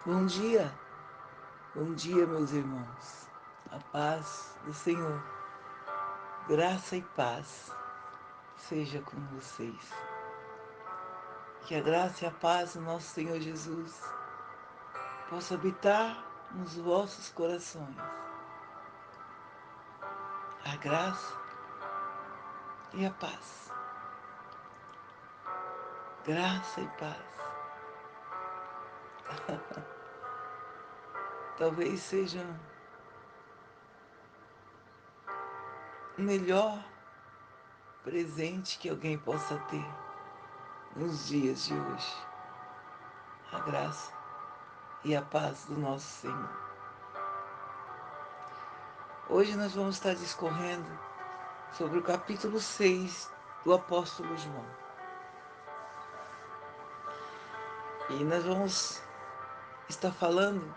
Bom dia, meus irmãos. A paz do Senhor, graça e paz seja com vocês. Que a graça e a paz do nosso Senhor Jesus possa habitar nos vossos corações. A graça e a paz. Graça e paz. Talvez seja o melhor presente que alguém possa ter nos dias de hoje. A graça e a paz do nosso Senhor. Hoje nós vamos estar discorrendo sobre o capítulo 6 do apóstolo João. E nós vamos estar falando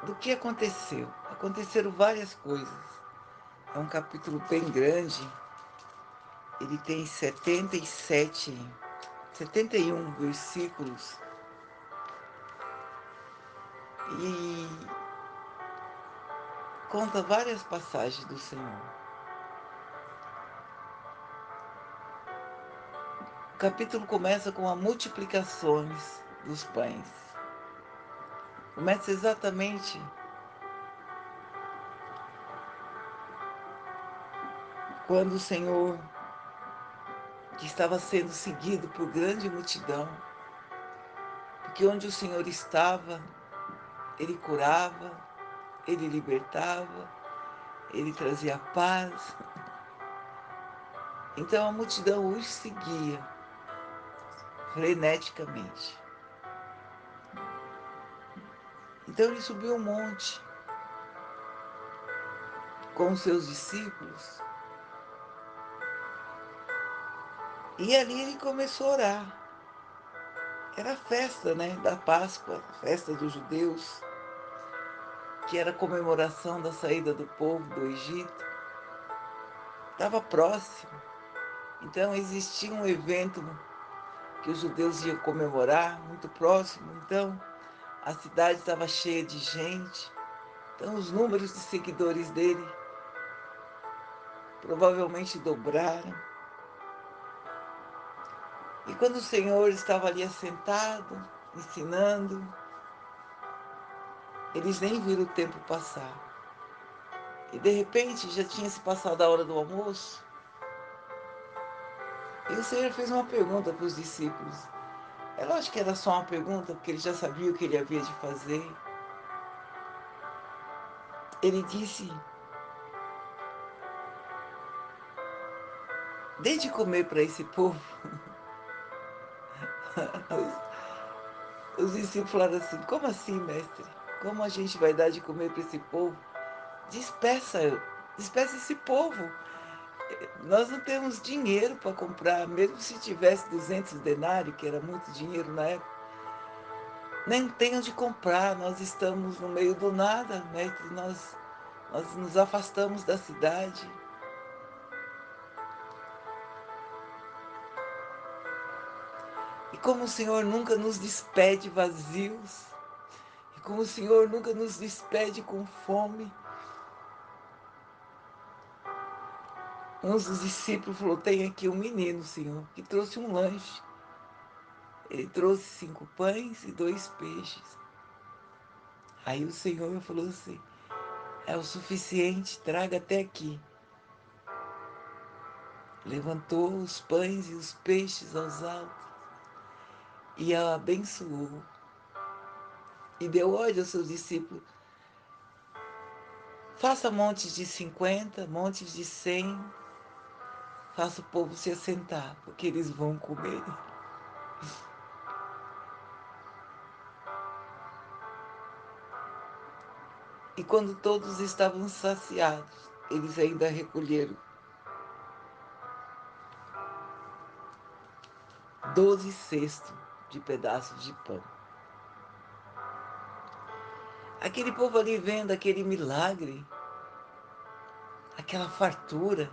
do que aconteceu. Aconteceram várias coisas. É um capítulo bem grande. Ele tem 71 versículos. E conta várias passagens do Senhor. O capítulo começa com as multiplicações dos pães. Começa exatamente quando o Senhor, que estava sendo seguido por grande multidão, porque onde o Senhor estava, Ele curava, Ele libertava, Ele trazia paz. Então a multidão os seguia freneticamente. Então ele subiu um monte com os seus discípulos e ali ele começou a orar. Era a festa, né, da Páscoa, a festa dos judeus, que era a comemoração da saída do povo do Egito. Estava próximo. Então existia um evento que os judeus iam comemorar, muito próximo. Então a cidade estava cheia de gente. Então os números de seguidores dele provavelmente dobraram. E quando o Senhor estava ali assentado, ensinando, eles nem viram o tempo passar. E de repente já tinha se passado a hora do almoço. E o Senhor fez uma pergunta para os discípulos. É lógico que era só uma pergunta, porque ele já sabia o que ele havia de fazer. Ele disse: dê de comer para esse povo. Os discípulos falaram assim: como assim, mestre? Como a gente vai dar de comer para esse povo? Despeça, despeça esse povo. Nós não temos dinheiro para comprar, mesmo se tivesse 200 denários, que era muito dinheiro na época, nem tem onde comprar. Nós estamos no meio do nada, mestre. Nós nos afastamos da cidade. E como o Senhor nunca nos despede vazios, e como o Senhor nunca nos despede com fome, um dos discípulos falou: tem aqui um menino, Senhor, que trouxe um lanche. Ele trouxe 5 pães e 2 peixes. Aí o Senhor falou assim: é o suficiente, traga até aqui. Levantou os pães e os peixes aos altos e a abençoou. E deu ordem aos seus discípulos: faça montes de 50, montes de 100, faça o povo se assentar, porque eles vão comer. E quando todos estavam saciados, eles ainda recolheram 12 cestos de pedaços de pão. Aquele povo ali vendo aquele milagre, aquela fartura,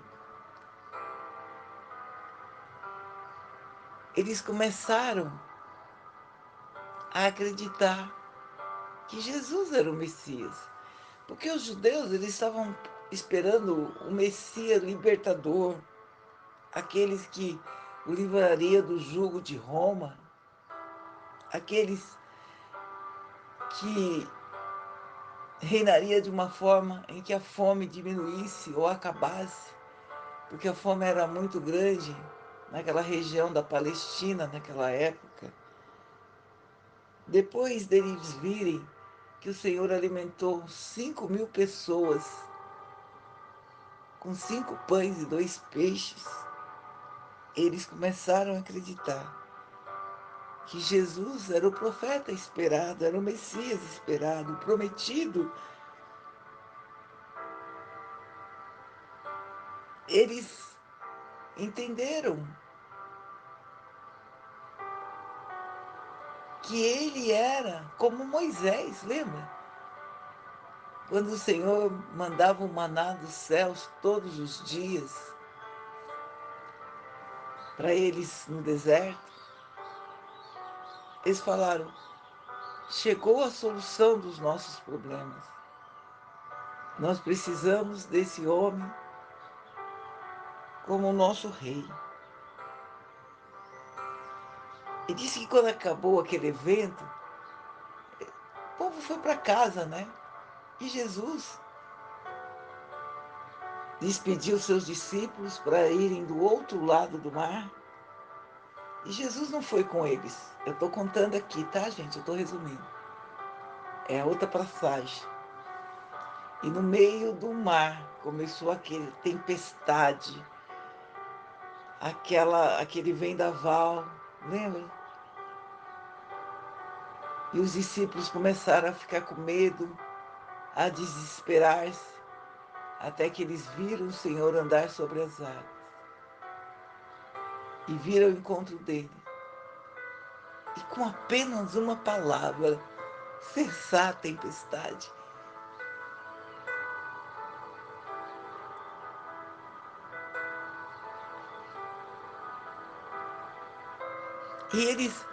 eles começaram a acreditar que Jesus era o Messias. Porque os judeus eles estavam esperando o Messias libertador, aqueles que o livraria do jugo de Roma, aqueles que reinaria de uma forma em que a fome diminuísse ou acabasse, porque a fome era muito grande naquela região da Palestina naquela época. Depois deles virem que o Senhor alimentou 5.000 pessoas com 5 pães e 2 peixes, eles começaram a acreditar que Jesus era o profeta esperado, era o Messias esperado, o prometido. Eles entenderam que ele era como Moisés, lembra? Quando o Senhor mandava o maná dos céus todos os dias para eles no deserto, eles falaram: chegou a solução dos nossos problemas. Nós precisamos desse homem como o nosso rei. E disse que quando acabou aquele evento, o povo foi para casa, né? E Jesus despediu seus discípulos para irem do outro lado do mar. E Jesus não foi com eles. Eu estou contando aqui, tá, gente? Eu estou resumindo. É a outra passagem. E no meio do mar começou aquele tempestade, aquele vendaval, lembra? E os discípulos começaram a ficar com medo, a desesperar-se, até que eles viram o Senhor andar sobre as águas e viram o encontro dele. E com apenas uma palavra, cessar a tempestade. E eles,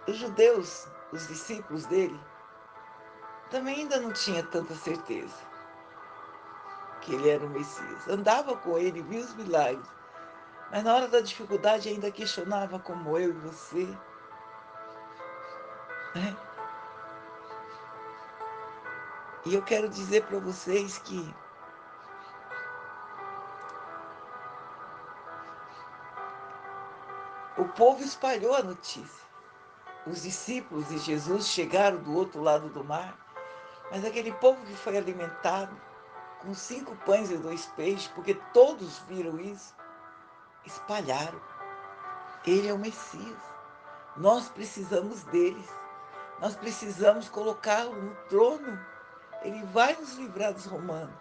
os judeus, os discípulos dele, também ainda não tinham tanta certeza que ele era o Messias. Andava com ele, via os milagres, mas na hora da dificuldade ainda questionava como eu e você, né? E eu quero dizer para vocês que o povo espalhou a notícia. Os discípulos de Jesus chegaram do outro lado do mar, mas aquele povo que foi alimentado com 5 pães e 2 peixes, porque todos viram isso, espalharam. Ele é o Messias. Nós precisamos deles. Nós precisamos colocá-lo no trono. Ele vai nos livrar dos romanos.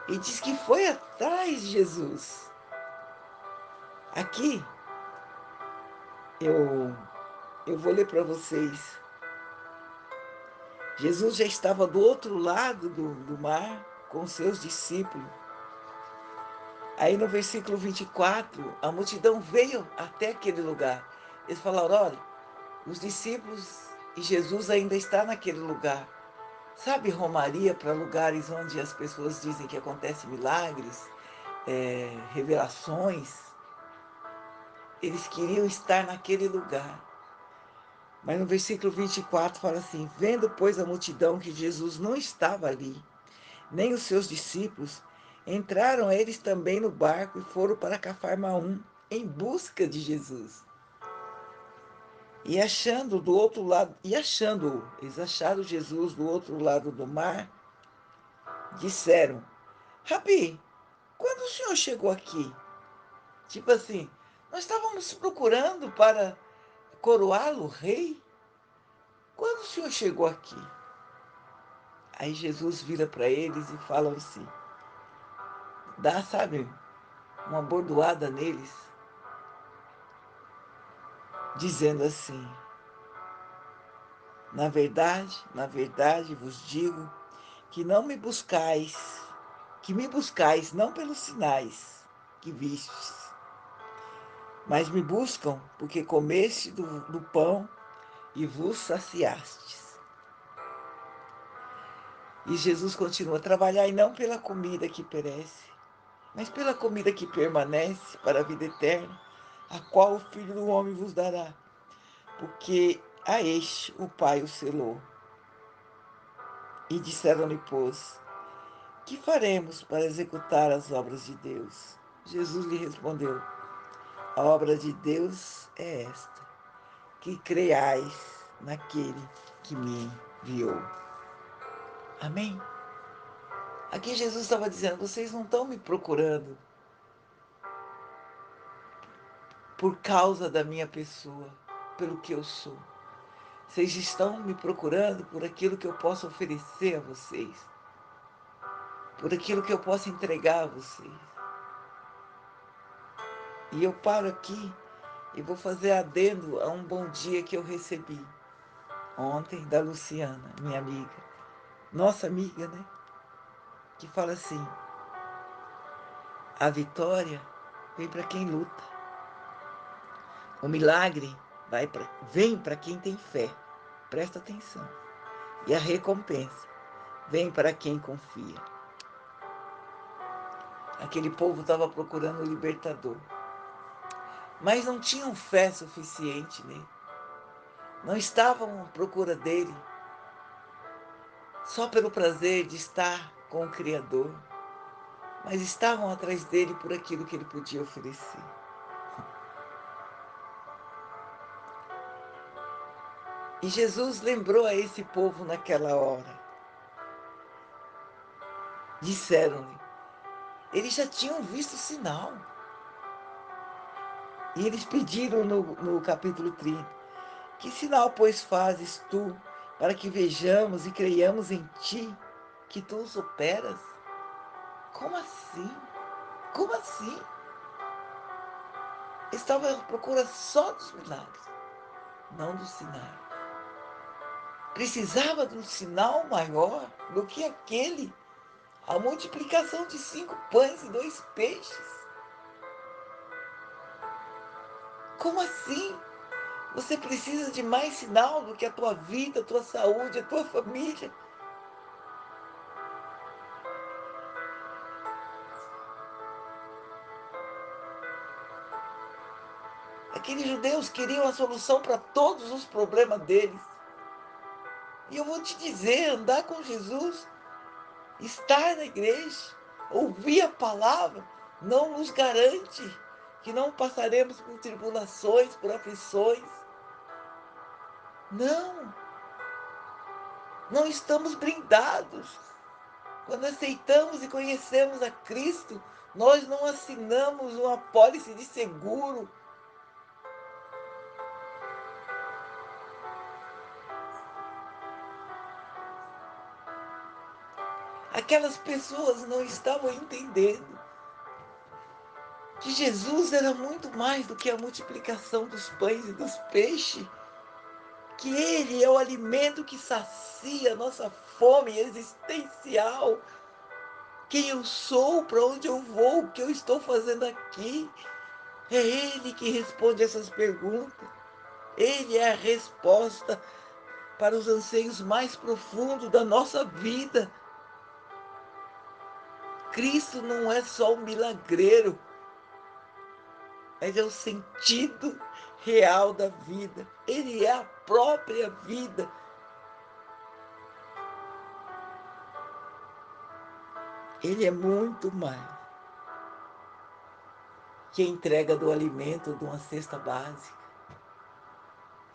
E diz que foi atrás de Jesus. Aqui, eu, eu vou ler para vocês. Jesus já estava do outro lado do mar com seus discípulos. Aí no versículo 24, a multidão veio até aquele lugar. Eles falaram: olha, os discípulos e Jesus ainda está naquele lugar. Sabe, romaria para lugares onde as pessoas dizem que acontecem milagres, revelações. Eles queriam estar naquele lugar. Mas no versículo 24 fala assim: vendo, pois, a multidão que Jesus não estava ali, nem os seus discípulos, entraram eles também no barco e foram para Cafarnaum em busca de Jesus. E achando do outro lado, e achando-o, eles acharam Jesus do outro lado do mar, disseram: Rabi, quando o senhor chegou aqui? Tipo assim, nós estávamos procurando para coroá-lo rei. Quando o senhor chegou aqui? Aí Jesus vira para eles e fala assim, dá, sabe, uma bordoada neles, dizendo assim: na verdade vos digo que não me buscais, que me buscais não pelos sinais que vistes, mas me buscam porque comeste do pão e vos saciastes. E Jesus continua a trabalhar, e não pela comida que perece, mas pela comida que permanece para a vida eterna, a qual o Filho do Homem vos dará, porque a este o Pai o selou. E disseram-lhe, pois, que faremos para executar as obras de Deus? Jesus lhe respondeu, a obra de Deus é esta, que creais naquele que me enviou. Amém? Aqui Jesus estava dizendo, vocês não estão me procurando por causa da minha pessoa, pelo que eu sou. Vocês estão me procurando por aquilo que eu posso oferecer a vocês, por aquilo que eu posso entregar a vocês. E eu paro aqui e vou fazer adendo a um bom dia que eu recebi ontem da Luciana, minha amiga, nossa amiga, né? Que fala assim, a vitória vem para quem luta, o milagre vem para quem tem fé, presta atenção, e a recompensa vem para quem confia. Aquele povo estava procurando o libertador, mas não tinham fé suficiente nele, não estavam à procura dele só pelo prazer de estar com o Criador, mas estavam atrás dele por aquilo que ele podia oferecer. E Jesus lembrou a esse povo naquela hora. Disseram-lhe, eles já tinham visto o sinal. E eles pediram no capítulo 30, que sinal, pois, fazes tu, para que vejamos e creiamos em ti, que tu os operas? Como assim? Como assim? Estava à procura só dos milagres, não do sinal. Precisava de um sinal maior do que aquele, a multiplicação de 5 pães e 2 peixes. Como assim? Você precisa de mais sinal do que a tua vida, a tua saúde, a tua família. Aqueles judeus queriam a solução para todos os problemas deles. E eu vou te dizer, andar com Jesus, estar na igreja, ouvir a palavra, não nos garante que não passaremos por tribulações, por aflições. Não, não estamos blindados. Quando aceitamos e conhecemos a Cristo, nós não assinamos uma apólice de seguro. Aquelas pessoas não estavam entendendo que Jesus era muito mais do que a multiplicação dos pães e dos peixes, que Ele é o alimento que sacia a nossa fome existencial. Quem eu sou, para onde eu vou, o que eu estou fazendo aqui. É Ele que responde essas perguntas. Ele é a resposta para os anseios mais profundos da nossa vida. Cristo não é só um milagreiro, mas é o sentido real da vida. Ele é a própria vida. Ele é muito mais que a entrega do alimento de uma cesta básica.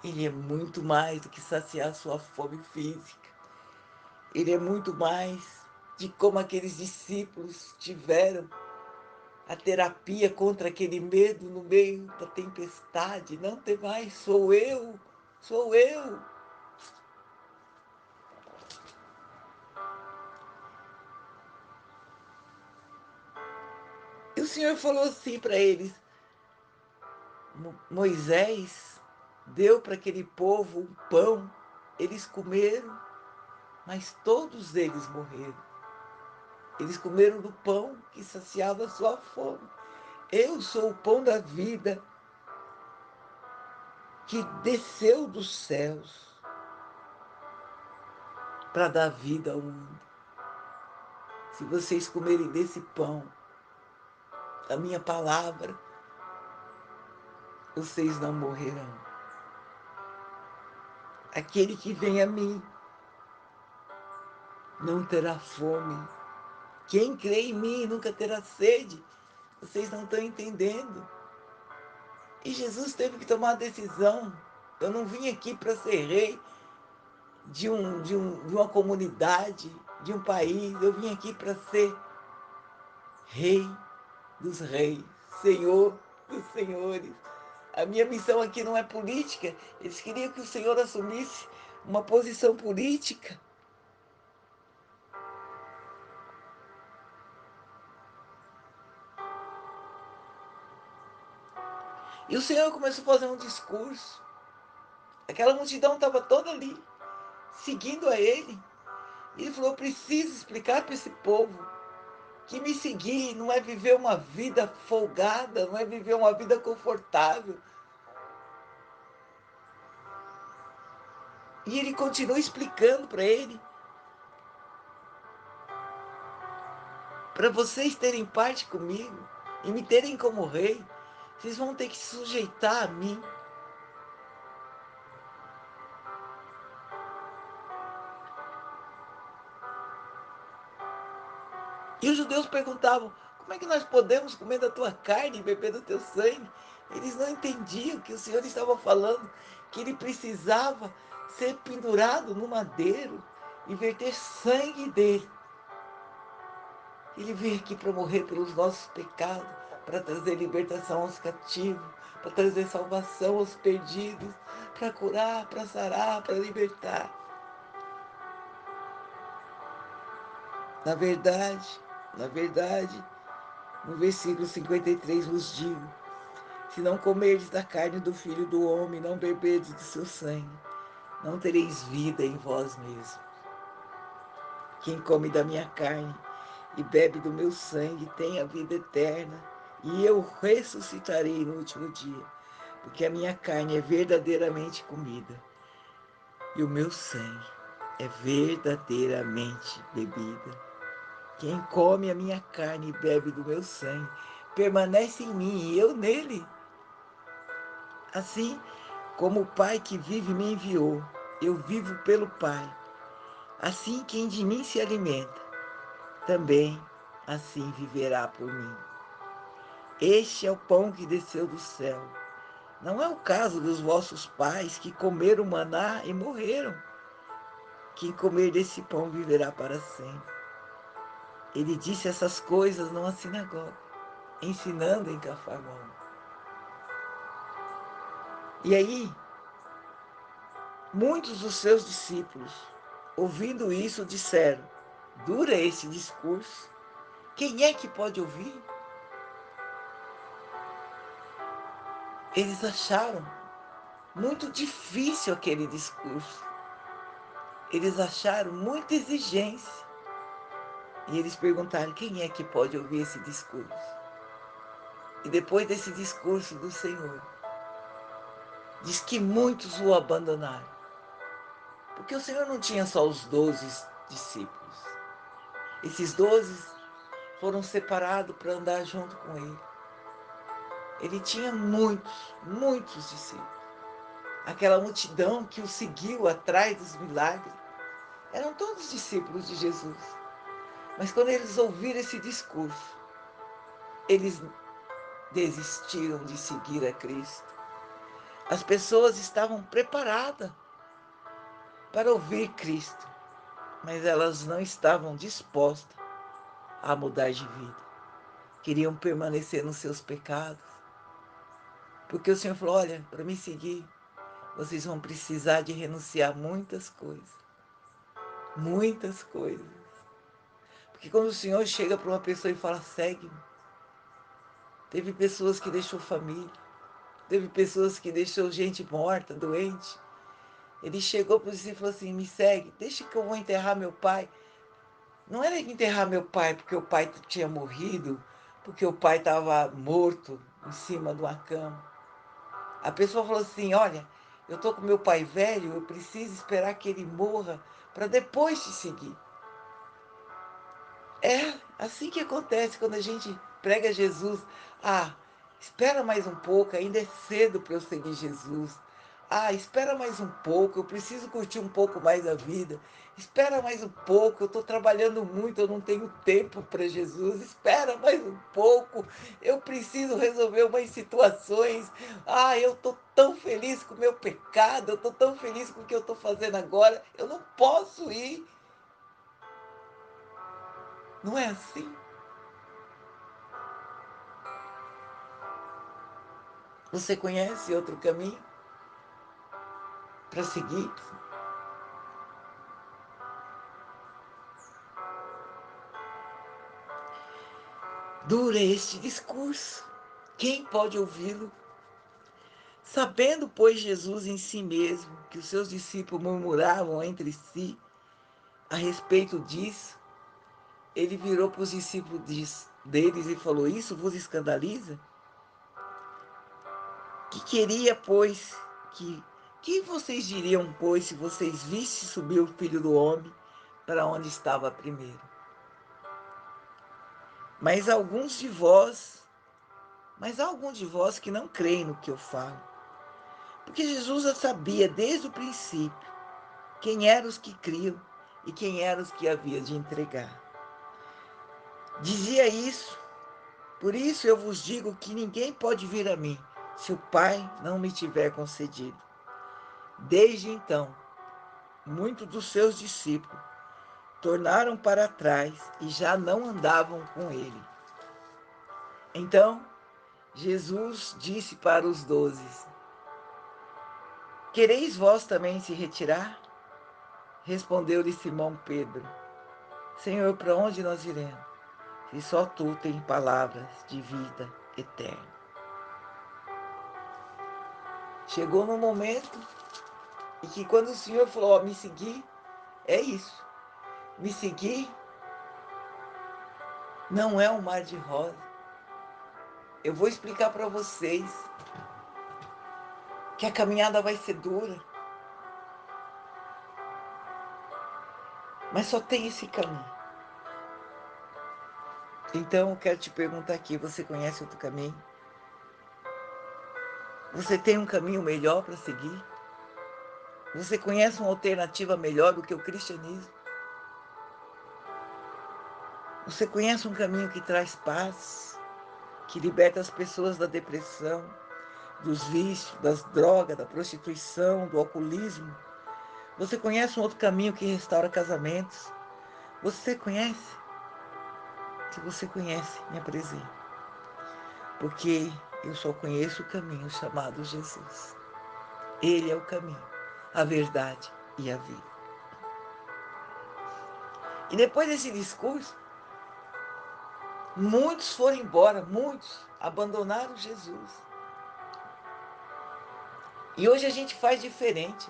Ele é muito mais do que saciar sua fome física. Ele é muito mais de como aqueles discípulos tiveram a terapia contra aquele medo no meio da tempestade. Não tem mais, sou eu, sou eu. E o Senhor falou assim para eles, Moisés deu para aquele povo um pão, eles comeram, mas todos eles morreram. Eles comeram do pão que saciava a sua fome. Eu sou o pão da vida. que desceu dos céus para dar vida ao mundo. Se vocês comerem desse pão, da minha palavra, vocês não morrerão. Aquele que vem a mim não terá fome. Quem crê em mim nunca terá sede. Vocês não estão entendendo. E Jesus teve que tomar a decisão. Eu não vim aqui para ser rei de uma comunidade, de um país. Eu vim aqui para ser rei dos reis, senhor dos senhores. A minha missão aqui não é política. Eles queriam que o Senhor assumisse uma posição política. E o Senhor começou a fazer um discurso. Aquela multidão estava toda ali, seguindo a ele. E ele falou: eu preciso explicar para esse povo que me seguir não é viver uma vida folgada, não é viver uma vida confortável. E ele continua explicando para ele: para vocês terem parte comigo e me terem como rei, vocês vão ter que se sujeitar a mim. E os judeus perguntavam: como é que nós podemos comer da tua carne e beber do teu sangue? Eles não entendiam que o Senhor estava falando que ele precisava ser pendurado no madeiro e verter sangue dele. Ele veio aqui para morrer pelos nossos pecados, para trazer libertação aos cativos, para trazer salvação aos perdidos, para curar, para sarar, para libertar. Na verdade, no versículo 53 vos digo: se não comerdes da carne do Filho do Homem, não beberdes do seu sangue, não tereis vida em vós mesmos. Quem come da minha carne e bebe do meu sangue tem a vida eterna, e eu ressuscitarei no último dia, porque a minha carne é verdadeiramente comida, e o meu sangue é verdadeiramente bebida. Quem come a minha carne e bebe do meu sangue permanece em mim e eu nele. Assim como o Pai que vive me enviou, eu vivo pelo Pai. Assim quem de mim se alimenta, também assim viverá por mim. Este é o pão que desceu do céu. Não é o caso dos vossos pais que comeram maná e morreram. Quem comer desse pão viverá para sempre. Ele disse essas coisas numa sinagoga, ensinando em Cafarnaum. E aí, muitos dos seus discípulos, ouvindo isso, disseram: dura esse discurso? Quem é que pode ouvir? Eles acharam muito difícil aquele discurso. Eles acharam muita exigência. E eles perguntaram: quem é que pode ouvir esse discurso? E depois desse discurso do Senhor, diz que muitos o abandonaram. Porque o Senhor não tinha só os 12 discípulos. Esses 12 foram separados para andar junto com ele. Ele tinha muitos discípulos. Aquela multidão que o seguiu atrás dos milagres eram todos discípulos de Jesus. Mas quando eles ouviram esse discurso, eles desistiram de seguir a Cristo. As pessoas estavam preparadas para ouvir Cristo, mas elas não estavam dispostas a mudar de vida. Queriam permanecer nos seus pecados. Porque o Senhor falou: olha, para me seguir, vocês vão precisar de renunciar a muitas coisas. Muitas coisas. Porque quando o Senhor chega para uma pessoa e fala: segue-me, teve pessoas que deixou família, teve pessoas que deixou gente morta, doente. Ele chegou para você e falou assim: me segue, deixa que eu vou enterrar meu pai. Não era enterrar meu pai porque o pai tinha morrido, porque o pai estava morto em cima de uma cama. A pessoa falou assim: olha, eu estou com meu pai velho, eu preciso esperar que ele morra para depois te seguir. É assim que acontece quando a gente prega Jesus. Ah, espera mais um pouco, ainda é cedo para eu seguir Jesus. Ah, espera mais um pouco, eu preciso curtir um pouco mais a vida. Espera mais um pouco, eu estou trabalhando muito, eu não tenho tempo para Jesus. Espera mais um pouco, eu preciso resolver umas situações. Ah, eu estou tão feliz com o meu pecado, eu estou tão feliz com o que eu estou fazendo agora. Eu não posso ir. Não é assim? Você conhece outro caminho para seguir? Dura este discurso. Quem pode ouvi-lo? Sabendo, pois, Jesus em si mesmo que os seus discípulos murmuravam entre si a respeito disso, ele virou para os discípulos deles e falou: Isso vos escandaliza? Que queria, pois, que vocês diriam, pois, se vocês vissem subir o Filho do Homem para onde estava primeiro? Mas alguns de vós Mas há algum de vós que não creem no que eu falo. Porque Jesus já sabia desde o princípio quem eram os que criam e quem eram os que havia de entregar. Dizia isso, por isso eu vos digo que ninguém pode vir a mim se o Pai não me tiver concedido. Desde então, muitos dos seus discípulos tornaram para trás e já não andavam com ele. Então, Jesus disse para os 12: Quereis vós também se retirar? Respondeu-lhe Simão Pedro: Senhor, para onde nós iremos? Se só tu tens palavras de vida eterna. Chegou no momento em que quando o Senhor falou, ó, me seguir, é isso. Me seguir não é um mar de rosa. Eu vou explicar para vocês que a caminhada vai ser dura, mas só tem esse caminho. Então eu quero te perguntar aqui, você conhece outro caminho? Você tem um caminho melhor para seguir? Você conhece uma alternativa melhor do que o cristianismo? Você conhece um caminho que traz paz, que liberta as pessoas da depressão, dos vícios, das drogas, da prostituição, do alcoolismo? Você conhece um outro caminho que restaura casamentos? Você conhece? Se você conhece, me apresente. Porque eu só conheço o caminho chamado Jesus. Ele é o caminho, a verdade e a vida. E depois desse discurso, muitos foram embora, muitos abandonaram Jesus. E hoje a gente faz diferente.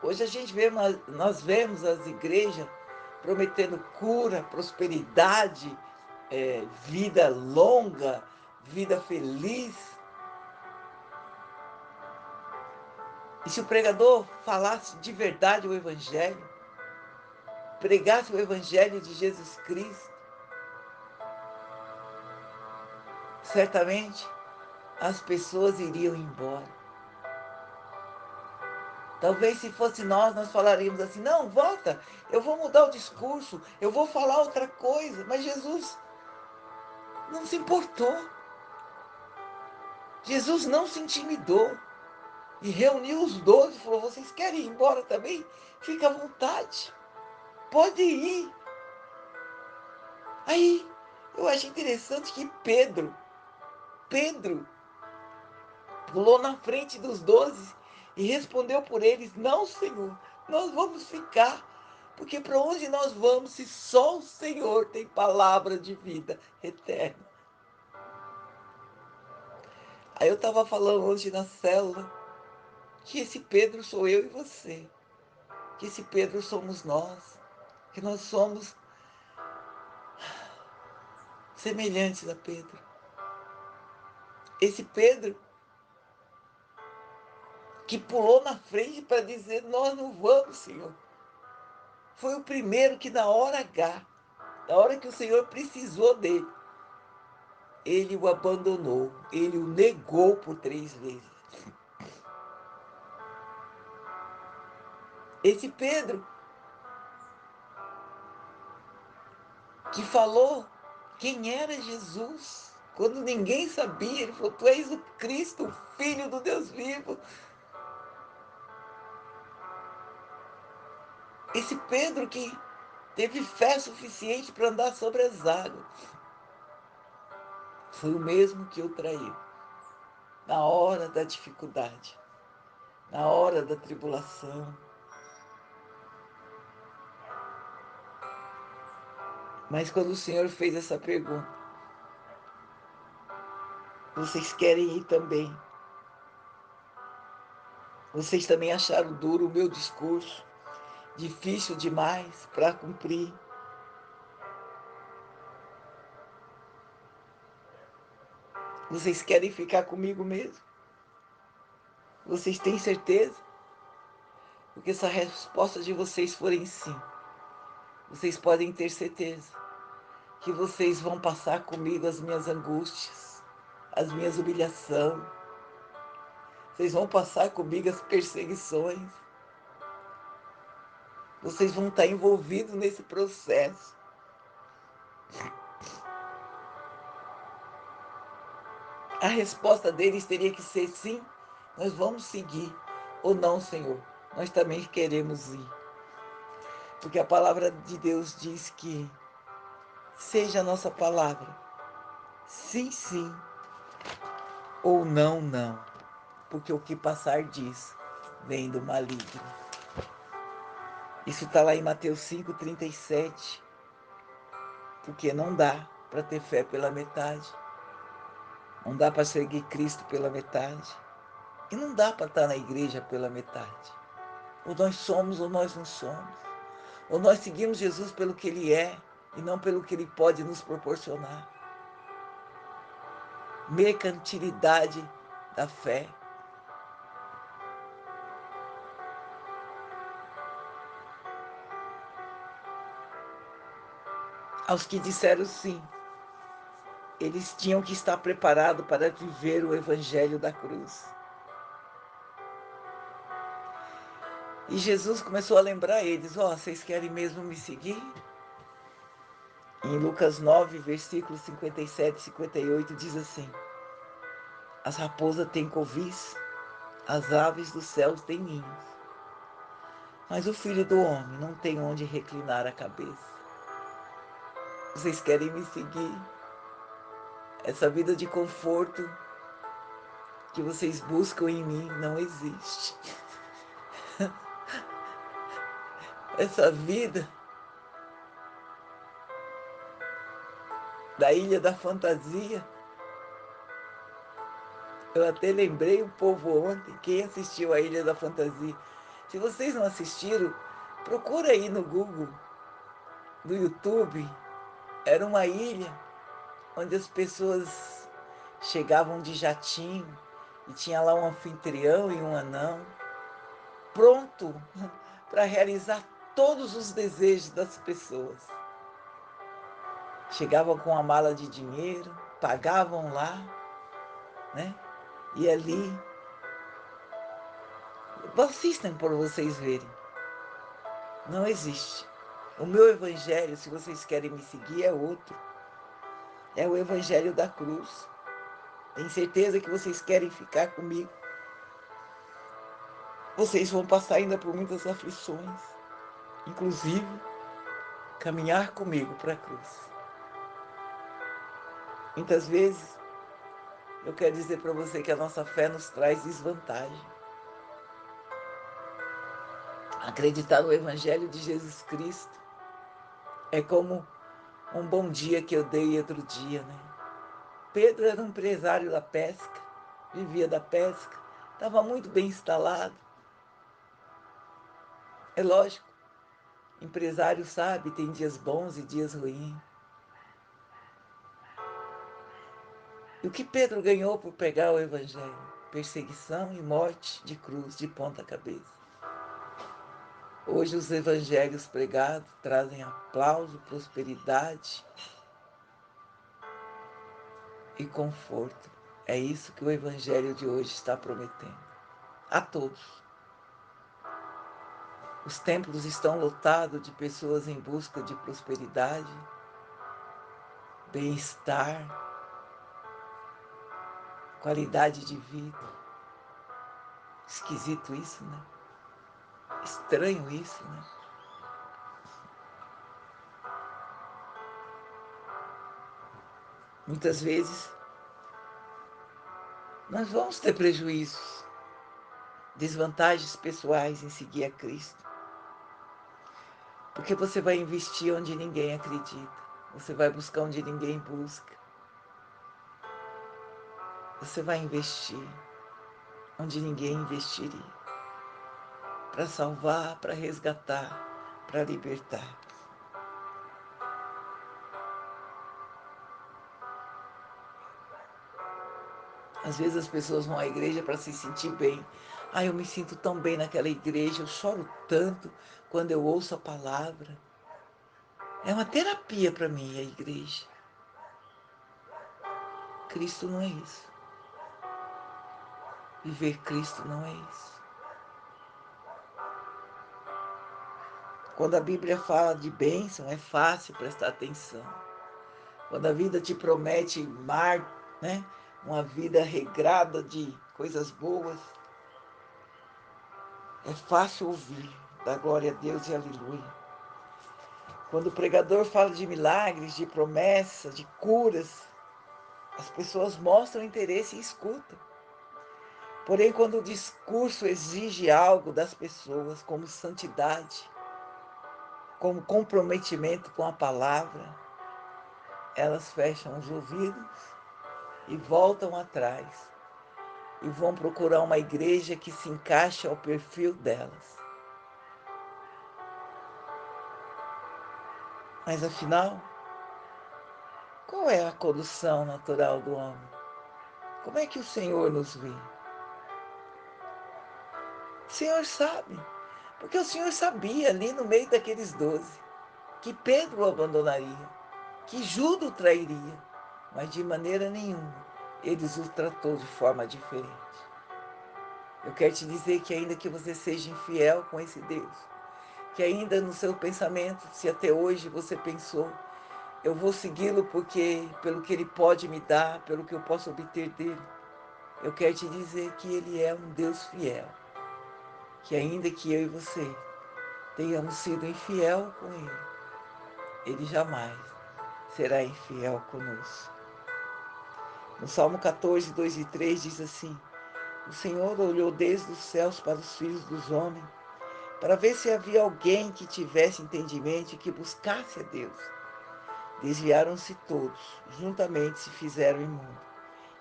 Hoje a gente vê, nós vemos as igrejas prometendo cura, prosperidade, vida longa, vida feliz. E se o pregador falasse de verdade o Evangelho, pregasse o Evangelho de Jesus Cristo, certamente as pessoas iriam embora. Talvez se fosse nós falaríamos assim, não, volta, eu vou mudar o discurso, eu vou falar outra coisa. Mas Jesus não se importou. Jesus não se intimidou. E reuniu os 12 e falou, vocês querem ir embora também? Fica à vontade, pode ir. Aí, eu acho interessante que Pedro, pulou na frente dos 12 e respondeu por eles, não, Senhor, nós vamos ficar, porque para onde nós vamos se só o Senhor tem palavra de vida eterna? Aí eu estava falando hoje na célula que esse Pedro sou eu e você, que esse Pedro somos nós, que nós somos semelhantes a Pedro. Esse Pedro que pulou na frente para dizer: nós não vamos, Senhor. Foi o primeiro que, na hora H, na hora que o Senhor precisou dele, ele o abandonou, ele o negou por 3 vezes. Esse Pedro, que falou quem era Jesus, quando ninguém sabia, ele falou: tu és o Cristo, o Filho do Deus vivo. Esse Pedro que teve fé suficiente para andar sobre as águas, foi o mesmo que o traiu na hora da dificuldade, na hora da tribulação. Mas quando o Senhor fez essa pergunta: vocês querem ir também? Vocês também acharam duro o meu discurso? Difícil demais para cumprir? Vocês querem ficar comigo mesmo? Vocês têm certeza? Porque se a resposta de vocês forem sim, vocês podem ter certeza que vocês vão passar comigo as minhas angústias, as minhas humilhações. Vocês vão passar comigo as perseguições. Vocês vão estar envolvidos nesse processo. A resposta deles teria que ser sim, nós vamos seguir. Ou não, Senhor, nós também queremos ir. Porque a palavra de Deus diz que seja a nossa palavra sim, sim, ou não, não. Porque o que passar disso vem do maligno. Isso está lá em Mateus 5,37. Porque não dá para ter fé pela metade. Não dá para seguir Cristo pela metade. E não dá para estar na igreja pela metade. Ou nós somos ou nós não somos. Ou nós seguimos Jesus pelo que Ele é e não pelo que Ele pode nos proporcionar. Mercantilidade da fé. Aos que disseram sim, eles tinham que estar preparados para viver o evangelho da cruz. E Jesus começou a lembrar eles: ó, vocês querem mesmo me seguir? Em Lucas 9, versículos 57 e 58 diz assim: as raposas têm covis, as aves dos céus têm ninhos, mas o Filho do Homem não tem onde reclinar a cabeça. Vocês querem me seguir? Essa vida de conforto que vocês buscam em mim não existe. Essa vida da Ilha da Fantasia, eu até lembrei o povo ontem, quem assistiu a Ilha da Fantasia. Se vocês não assistiram, procura aí no Google, no YouTube. Era uma ilha onde as pessoas chegavam de jatinho e tinha lá um anfitrião e um anão pronto para realizar todos os desejos das pessoas. Chegavam com a mala de dinheiro, pagavam lá, né? E ali, assistam para vocês verem. Não existe. O meu evangelho, se vocês querem me seguir, é outro. É o evangelho da cruz. Tenho certeza que vocês querem ficar comigo. Vocês vão passar ainda por muitas aflições, inclusive caminhar comigo para a cruz. Muitas vezes eu quero dizer para você que a nossa fé nos traz desvantagem. Acreditar no Evangelho de Jesus Cristo é como um bom dia que eu dei outro dia, né? Pedro era um empresário da pesca, vivia da pesca, estava muito bem instalado. É lógico, empresário sabe, tem dias bons e dias ruins. E o que Pedro ganhou por pegar o Evangelho? perseguição e morte de cruz de ponta cabeça. Hoje os evangelhos pregados trazem aplauso, prosperidade e conforto. É isso que o evangelho de hoje está prometendo a todos. Os templos estão lotados de pessoas em busca de prosperidade, bem-estar, qualidade de vida. Esquisito isso, né? Estranho isso, né? Muitas vezes nós vamos ter prejuízos, desvantagens pessoais em seguir a Cristo. Porque você vai investir onde ninguém acredita. Você vai buscar onde ninguém busca. Você vai investir onde ninguém investiria. Para salvar, para resgatar, para libertar. Às vezes as pessoas vão à igreja para se sentir bem. Ah, eu me sinto tão bem naquela igreja, eu choro tanto quando eu ouço a palavra. É uma terapia para mim a igreja. Cristo não é isso. Viver Cristo não é isso. Quando a Bíblia fala de bênção, é fácil prestar atenção. Quando a vida te promete mar, né? Uma vida regrada de coisas boas, é fácil ouvir, dar glória a Deus e aleluia. Quando o pregador fala de milagres, de promessas, de curas, as pessoas mostram interesse e escutam. Porém, quando o discurso exige algo das pessoas, como santidade, como comprometimento com a palavra, elas fecham os ouvidos e voltam atrás e vão procurar uma igreja que se encaixe ao perfil delas. Mas afinal, qual é a condução natural do homem? Como é que o Senhor nos vê? O Senhor sabe, porque o Senhor sabia ali no meio daqueles 12 que Pedro o abandonaria, que Judas o trairia, mas de maneira nenhuma eles o tratou de forma diferente. Eu quero te dizer que ainda que você seja infiel com esse Deus, que ainda no seu pensamento, se até hoje você pensou, eu vou segui-lo porque pelo que ele pode me dar, pelo que eu posso obter dele, eu quero te dizer que ele é um Deus fiel, que ainda que eu e você tenhamos sido infiel com ele jamais será infiel conosco. No Salmo 14, 2 e 3 diz assim: o Senhor olhou desde os céus para os filhos dos homens, para ver se havia alguém que tivesse entendimento e que buscasse a Deus. Desviaram-se todos, juntamente se fizeram imundo.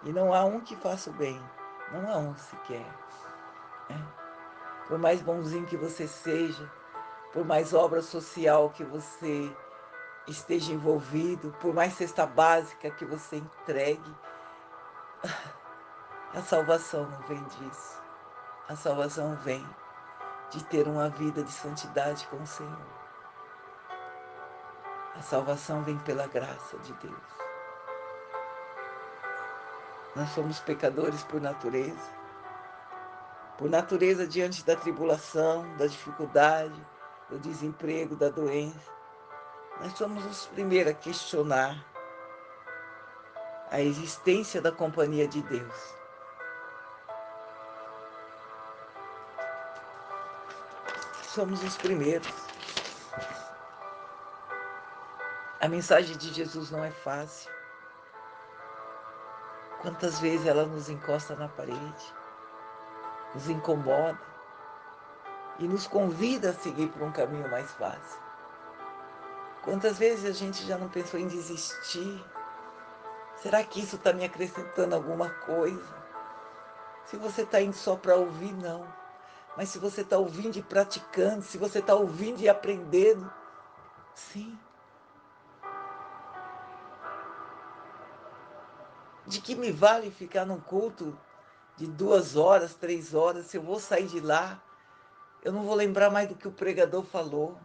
E não há um que faça o bem, não há um sequer. Por mais bonzinho que você seja, por mais obra social que você esteja envolvido, por mais cesta básica que você entregue, a salvação não vem disso. A salvação vem de ter uma vida de santidade com o Senhor. A salvação vem pela graça de Deus. Nós somos pecadores por natureza diante da tribulação, da dificuldade, do desemprego, da doença. Nós somos os primeiros a questionar a existência da companhia de Deus. Somos os primeiros. A mensagem de Jesus não é fácil. Quantas vezes ela nos encosta na parede, nos incomoda e nos convida a seguir por um caminho mais fácil. Quantas vezes a gente já não pensou em desistir? Será que isso está me acrescentando alguma coisa? Se você está indo só para ouvir, não. Mas se você está ouvindo e praticando, se você está ouvindo e aprendendo, sim. De que me vale ficar num culto de 2 horas, 3 horas, se eu vou sair de lá, eu não vou lembrar mais do que o pregador falou.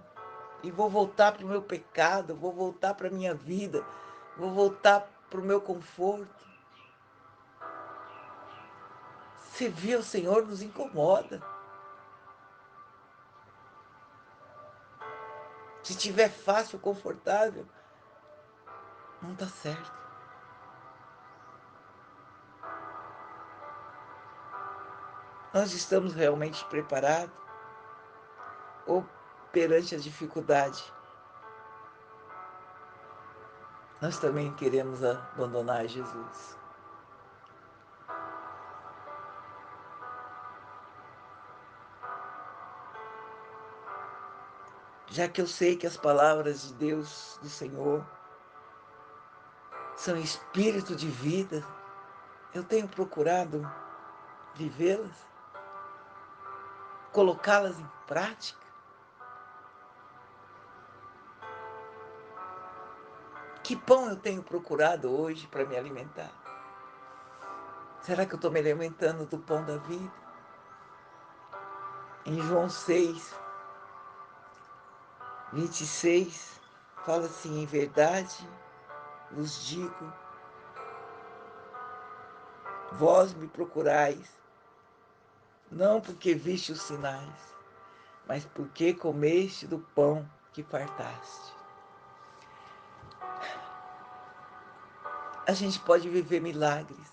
E vou voltar para o meu pecado, vou voltar para a minha vida, vou voltar para o meu conforto. Servir ao Senhor nos incomoda. Se tiver fácil, confortável, não está certo. Nós estamos realmente preparados? Ou perante a dificuldade, nós também queremos abandonar Jesus? Já que eu sei que as palavras de Deus, do Senhor, são espírito de vida, eu tenho procurado vivê-las, colocá-las em prática. Que pão eu tenho procurado hoje para me alimentar? Será que eu estou me alimentando do pão da vida? Em João 6, 26, fala assim: em verdade vos digo, vós me procurais, não porque viste os sinais, mas porque comeste do pão que fartaste. A gente pode viver milagres,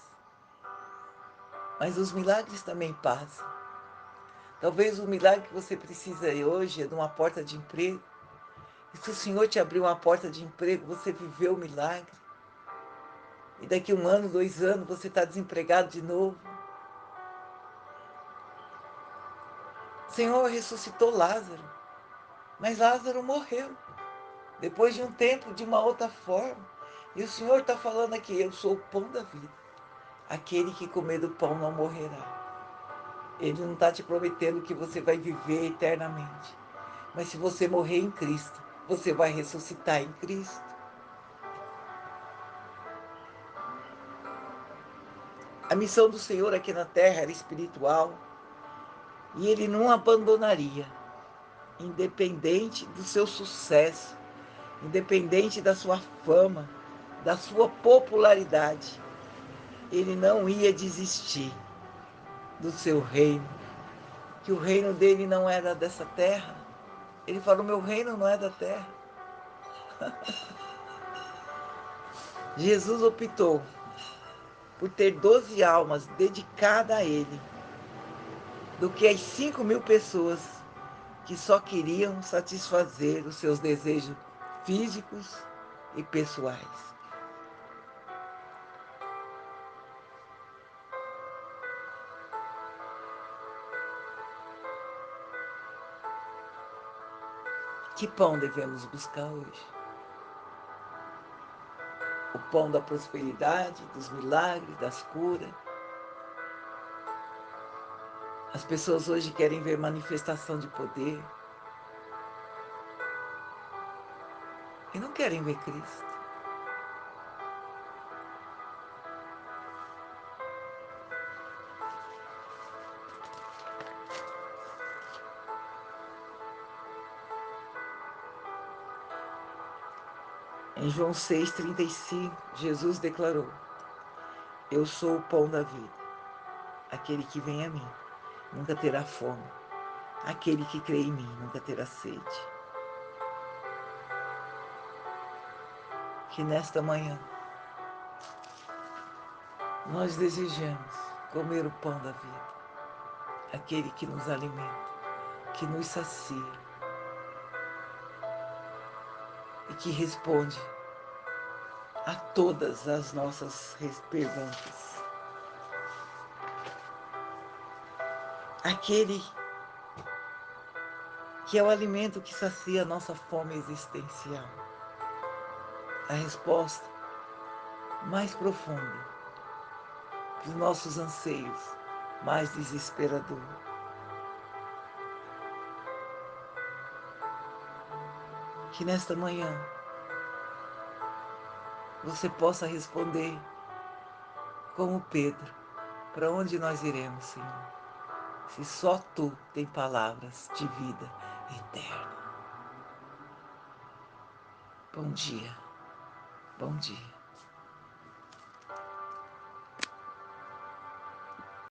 mas os milagres também passam. Talvez o milagre que você precisa hoje é de uma porta de emprego. E se o Senhor te abriu uma porta de emprego, você viveu o milagre. E daqui 1 ano, 2 anos, você está desempregado de novo. O Senhor ressuscitou Lázaro, mas Lázaro morreu. Depois de um tempo, de uma outra forma. E o Senhor está falando aqui: eu sou o pão da vida. Aquele que comer do pão não morrerá. Ele não está te prometendo que você vai viver eternamente. Mas se você morrer em Cristo, você vai ressuscitar em Cristo. A missão do Senhor aqui na terra era espiritual. E Ele não abandonaria, independente do seu sucesso, independente da sua fama, da sua popularidade. Ele não ia desistir do seu reino, que o reino dele não era dessa terra. Ele falou: meu reino não é da terra. Jesus optou por ter 12 almas dedicadas a ele, do que as 5.000 pessoas que só queriam satisfazer os seus desejos físicos e pessoais. Que pão devemos buscar hoje? O pão da prosperidade, dos milagres, das curas. As pessoas hoje querem ver manifestação de poder e não querem ver Cristo. Em João 6,35, Jesus declarou: eu sou o pão da vida. Aquele que vem a mim nunca terá fome. Aquele que crê em mim nunca terá sede. Que nesta manhã nós desejamos comer o pão da vida, aquele que nos alimenta, que nos sacia e que responde a todas as nossas perguntas. Aquele que é o alimento que sacia a nossa fome existencial. A resposta mais profunda dos nossos anseios mais desesperador. Que nesta manhã você possa responder como Pedro: Para onde nós iremos, Senhor? Se só Tu tem palavras de vida eterna. Bom dia, bom dia.